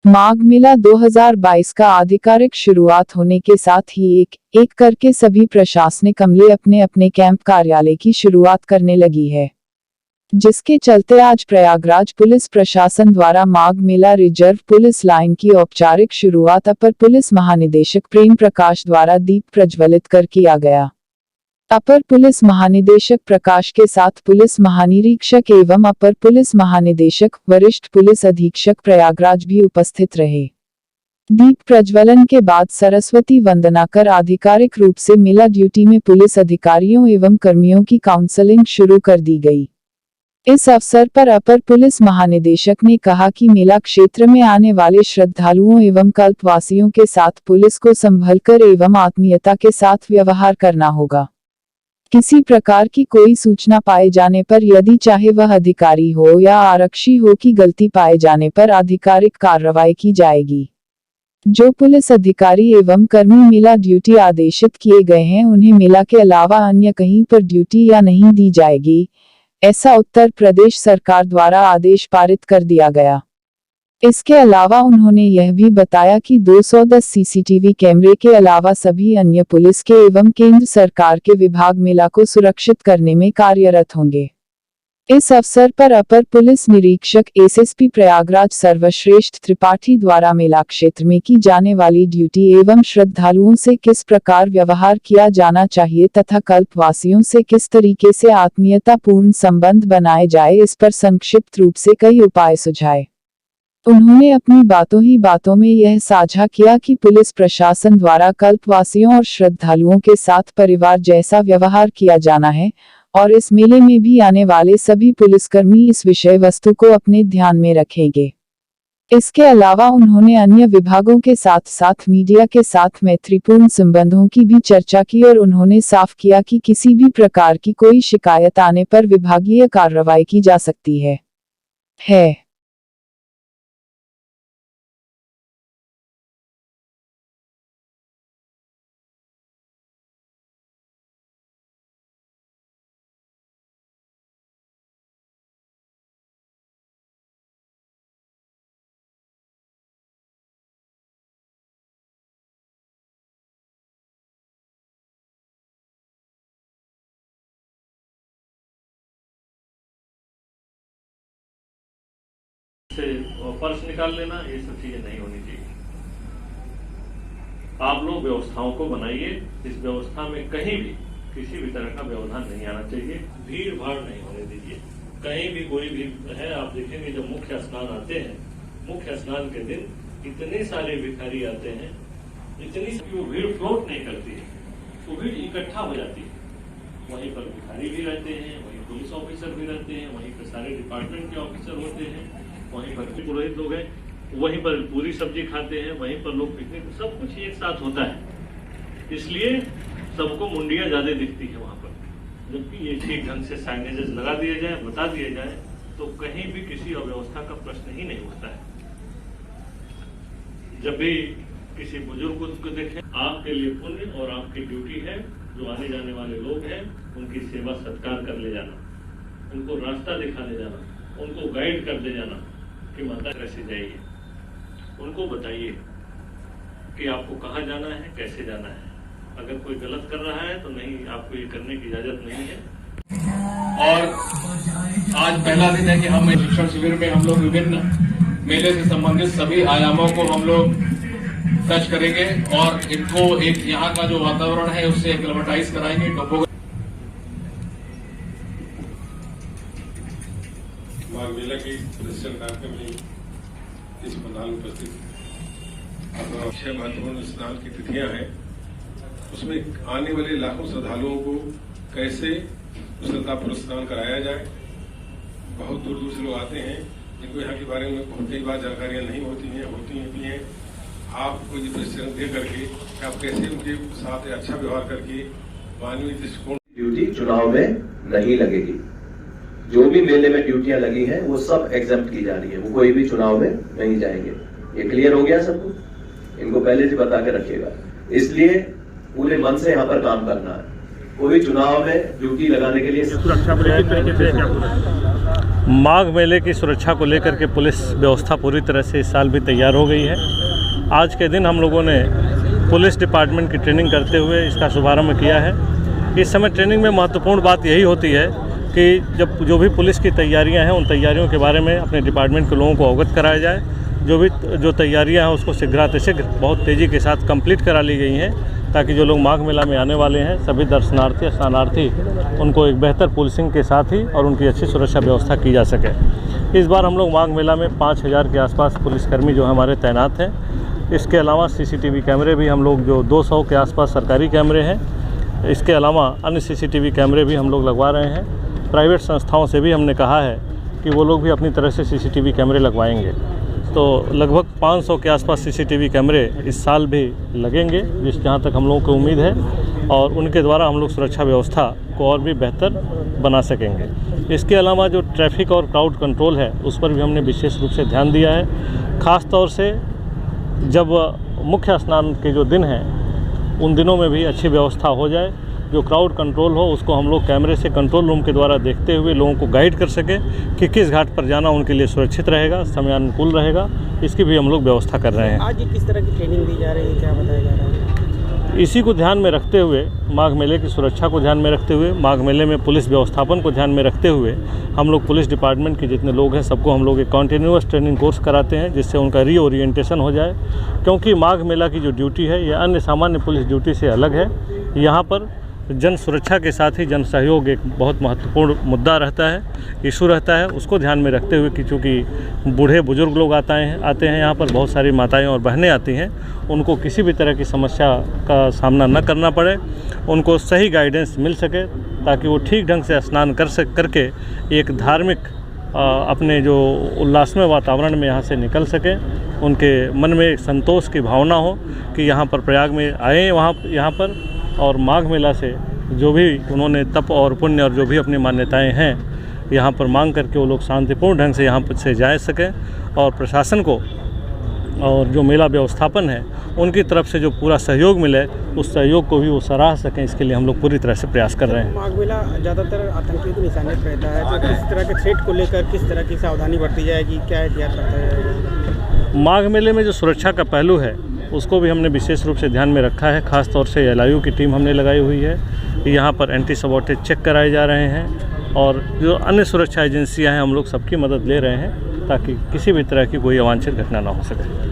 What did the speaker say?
माघ मेला 2022 का आधिकारिक शुरुआत होने के साथ ही एक एक करके सभी प्रशासनिक अमले अपने अपने कैंप कार्यालय की शुरुआत करने लगी है, जिसके चलते आज प्रयागराज पुलिस प्रशासन द्वारा Magh Mela reserve police line की औपचारिक शुरुआत अपर पुलिस महानिदेशक प्रेम प्रकाश द्वारा दीप प्रज्वलित कर किया गया। अपर पुलिस महानिदेशक प्रकाश के साथ पुलिस महानिरीक्षक एवं अपर पुलिस महानिदेशक वरिष्ठ पुलिस अधीक्षक प्रयागराज भी उपस्थित रहे। दीप प्रज्वलन के बाद सरस्वती वंदना कर आधिकारिक रूप से मेला ड्यूटी में पुलिस अधिकारियों एवं कर्मियों की काउंसलिंग शुरू कर दी गई। इस अवसर पर अपर पुलिस महानिदेशक ने कहा कि मेला क्षेत्र में आने वाले श्रद्धालुओं एवं कल्पवासियों के साथ पुलिस को संभलकर एवं आत्मीयता के साथ व्यवहार करना होगा। किसी प्रकार की कोई सूचना पाए जाने पर यदि चाहे वह अधिकारी हो या आरक्षी हो की गलती पाए जाने पर आधिकारिक कार्रवाई की जाएगी। जो पुलिस अधिकारी एवं कर्मी मेला ड्यूटी आदेशित किए गए हैं उन्हें मेला के अलावा अन्य कहीं पर ड्यूटी या नहीं दी जाएगी, ऐसा उत्तर प्रदेश सरकार द्वारा आदेश पारित कर दिया गया। इसके अलावा उन्होंने यह भी बताया कि 210 सीसीटीवी कैमरे के अलावा सभी अन्य पुलिस के एवं केंद्र सरकार के विभाग मेला को सुरक्षित करने में कार्यरत होंगे। इस अवसर पर अपर पुलिस निरीक्षक एसएसपी प्रयागराज सर्वश्रेष्ठ त्रिपाठी द्वारा मेला क्षेत्र में की जाने वाली ड्यूटी एवं श्रद्धालुओं से किस प्रकार व्यवहार किया जाना चाहिए तथा कल्पवासियों से किस तरीके से आत्मीयतापूर्ण संबंध बनाए जाए, इस पर संक्षिप्त रूप से कई उपाय सुझाए। उन्होंने अपनी बातों में यह साझा किया कि पुलिस प्रशासन द्वारा कल्पवासियों और श्रद्धालुओं के साथ परिवार जैसा व्यवहार किया जाना है और इस मेले में भी आने वाले सभी पुलिसकर्मी इस विषय वस्तु को अपने ध्यान में रखेंगे। इसके अलावा उन्होंने अन्य विभागों के साथ साथ मीडिया के साथ मैत्रीपूर्ण संबंधों की भी चर्चा की और उन्होंने साफ किया कि किसी भी प्रकार की कोई शिकायत आने पर विभागीय कार्रवाई की जा सकती है। से पर्स निकाल लेना, ये सब चीजें नहीं होनी चाहिए। आप लोग व्यवस्थाओं को बनाइए, इस व्यवस्था में कहीं भी किसी भी तरह का व्यवधान नहीं आना चाहिए, भीड़ भाड़ नहीं होने दीजिए। कहीं भी कोई भी है, आप देखेंगे जब मुख्य स्नान आते हैं, मुख्य स्नान के दिन इतने सारे भिखारी आते हैं, इतनी वो भीड़ फ्लोट नहीं करती है, वो भीड़ इकट्ठा हो जाती है। वहीं पर भिखारी भी रहते हैं, वहीं पुलिस ऑफिसर भी रहते हैं, वहीं पर सारे डिपार्टमेंट के ऑफिसर होते हैं, वहीं पर पुरोहित लोग हैं, वहीं पर पूरी सब्जी खाते हैं, वहीं पर लोग पिकनिक, सब कुछ एक साथ होता है। इसलिए सबको मुंडियां ज्यादा दिखती है वहां पर। जबकि ये ठीक ढंग से साइनेजेस लगा दिए जाए, बता दिए जाए, तो कहीं भी किसी अव्यवस्था का प्रश्न ही नहीं उठता है। जब भी किसी बुजुर्ग को देखें, आपके लिए पुण्य और आपकी ड्यूटी है, जो आने जाने वाले लोग हैं उनकी सेवा सत्कार कर ले जाना, उनको रास्ता दिखाने जाना, उनको गाइड कर दे जाना कि माता कैसे जाइए, उनको बताइए कि आपको कहाँ जाना है, कैसे जाना है। अगर कोई गलत कर रहा है तो नहीं, आपको ये करने की इजाजत नहीं है। और आज पहला दिन है कि हम शिक्षण शिविर में हम लोग विभिन्न मेले से संबंधित सभी आयामों को हम लोग टच करेंगे और इनको एक यहाँ का जो वातावरण है उससे एक्लेमेटाइज कराएंगे। माघ मेला की प्रदर्शन कार्यक्रम में इस पंडाल में उपस्थित 6 महत्वपूर्ण स्नान की तिथियां हैं, उसमें आने वाले लाखों श्रद्धालुओं को कैसे श्रद्धापूर्वक स्नान कराया जाए। बहुत दूर दूर से लोग आते हैं जिनको यहाँ के बारे में बहुत कई बार जानकारियां नहीं होती हैं। आपको ये प्रशिक्षण दे करके आप कैसे उनके साथ अच्छा व्यवहार करके मानवीय दृष्टिकोण। ड्यूटी चुनाव में नहीं लगेगी, जो भी मेले में ड्यूटियां लगी हैं वो सब एग्जम्प्ट की जा रही है, वो कोई भी चुनाव में नहीं जाएंगे। ये क्लियर हो गया सबको? इनको पहले से बता के रखिएगा। इसलिए पूरे मन से यहाँ पर काम करना है। कोई चुनाव में ड्यूटी लगाने के लिए सुरक्षा माघ मेले की सुरक्षा को लेकर के पुलिस व्यवस्था पूरी तरह से इस साल भी तैयार हो गई है। आज के दिन हम लोगों ने पुलिस डिपार्टमेंट की ट्रेनिंग करते हुए इसका शुभारंभ किया है। इस समय ट्रेनिंग में महत्वपूर्ण बात यही होती है कि जब जो भी पुलिस की तैयारियां हैं उन तैयारियों के बारे में अपने डिपार्टमेंट के लोगों को अवगत कराया जाए। जो तैयारियां हैं उसको शीघ्र बहुत तेज़ी के साथ कंप्लीट करा ली गई हैं, ताकि जो लोग माघ मेला में आने वाले हैं सभी दर्शनार्थी स्नानार्थी उनको एक बेहतर पुलिसिंग के साथ ही और उनकी अच्छी सुरक्षा व्यवस्था की जा सके। इस बार हम लोग माघ मेला में 5000 के आसपास पुलिसकर्मी जो हमारे तैनात हैं। इसके अलावा CCTV कैमरे भी हम लोग जो 200 के आसपास सरकारी कैमरे हैं, इसके अलावा अन्य CCTV कैमरे भी हम लोग लगवा रहे हैं। प्राइवेट संस्थाओं से भी हमने कहा है कि वो लोग भी अपनी तरह से CCTV कैमरे लगवाएंगे। तो लगभग 500 के आसपास CCTV कैमरे इस साल भी लगेंगे, जहाँ तक हम लोगों को उम्मीद है, और उनके द्वारा हम लोग सुरक्षा व्यवस्था को और भी बेहतर बना सकेंगे। इसके अलावा जो ट्रैफिक और क्राउड कंट्रोल है उस पर भी हमने विशेष रूप से ध्यान दिया है। ख़ास तौर से जब मुख्य स्नान के जो दिन हैं उन दिनों में भी अच्छी व्यवस्था हो जाए। जो क्राउड कंट्रोल हो उसको हम लोग कैमरे से कंट्रोल रूम के द्वारा देखते हुए लोगों को गाइड कर सके कि किस घाट पर जाना उनके लिए सुरक्षित रहेगा, समयानुकूल रहेगा। इसकी भी हम लोग व्यवस्था कर रहे हैं। आज ये किस तरह की ट्रेनिंग दी जा रही है, क्या बताया जा रहा है? इसी को ध्यान में रखते हुए, माघ मेले की सुरक्षा को ध्यान में रखते हुए, माघ मेले में पुलिस व्यवस्थापन को ध्यान में रखते हुए हम लोग पुलिस डिपार्टमेंट के जितने लोग हैं सबको हम लोग एक कॉन्टिन्यूअस ट्रेनिंग कोर्स कराते हैं, जिससे उनका रीओरिएंटेशन हो जाए। क्योंकि माघ मेला की जो ड्यूटी है ये अन्य सामान्य पुलिस ड्यूटी से अलग है। यहाँ पर जन सुरक्षा के साथ ही जन सहयोग एक बहुत महत्वपूर्ण मुद्दा रहता है, इशू रहता है। उसको ध्यान में रखते हुए कि चूँकि बूढ़े बुजुर्ग लोग आते हैं यहाँ पर, बहुत सारी माताएं और बहनें आती हैं, उनको किसी भी तरह की समस्या का सामना न करना पड़े, उनको सही गाइडेंस मिल सके, ताकि वो ठीक ढंग से स्नान करके एक धार्मिक अपने जो उल्लासमय वातावरण में यहाँ से निकल सकें। उनके मन में एक संतोष की भावना हो कि यहाँ पर प्रयाग में आए यहाँ पर, और माघ मेला से जो भी उन्होंने तप और पुण्य और जो भी अपनी मान्यताएं हैं यहाँ पर मांग करके वो लोग शांतिपूर्ण ढंग से यहाँ से जा सकें। और प्रशासन को और जो मेला व्यवस्थापन है उनकी तरफ से जो पूरा सहयोग मिले, उस सहयोग को भी वो सराह सकें, इसके लिए हम लोग पूरी तरह से प्रयास कर रहे हैं। माघ मेला ज़्यादातर आतंकियों की निशानियत रहता है, तो किस तरह के थ्रेट को लेकर किस तरह की सावधानी बरती जाएगी, क्या एहतियात करता है? माघ मेले में जो सुरक्षा का पहलू है उसको भी हमने विशेष रूप से ध्यान में रखा है। ख़ास तौर से LIU की टीम हमने लगाई हुई है। यहाँ पर एंटी सबॉटेज चेक कराए जा रहे हैं, और जो अन्य सुरक्षा एजेंसियां हैं हम लोग सबकी मदद ले रहे हैं, ताकि किसी भी तरह की कोई अवांछित घटना ना हो सके।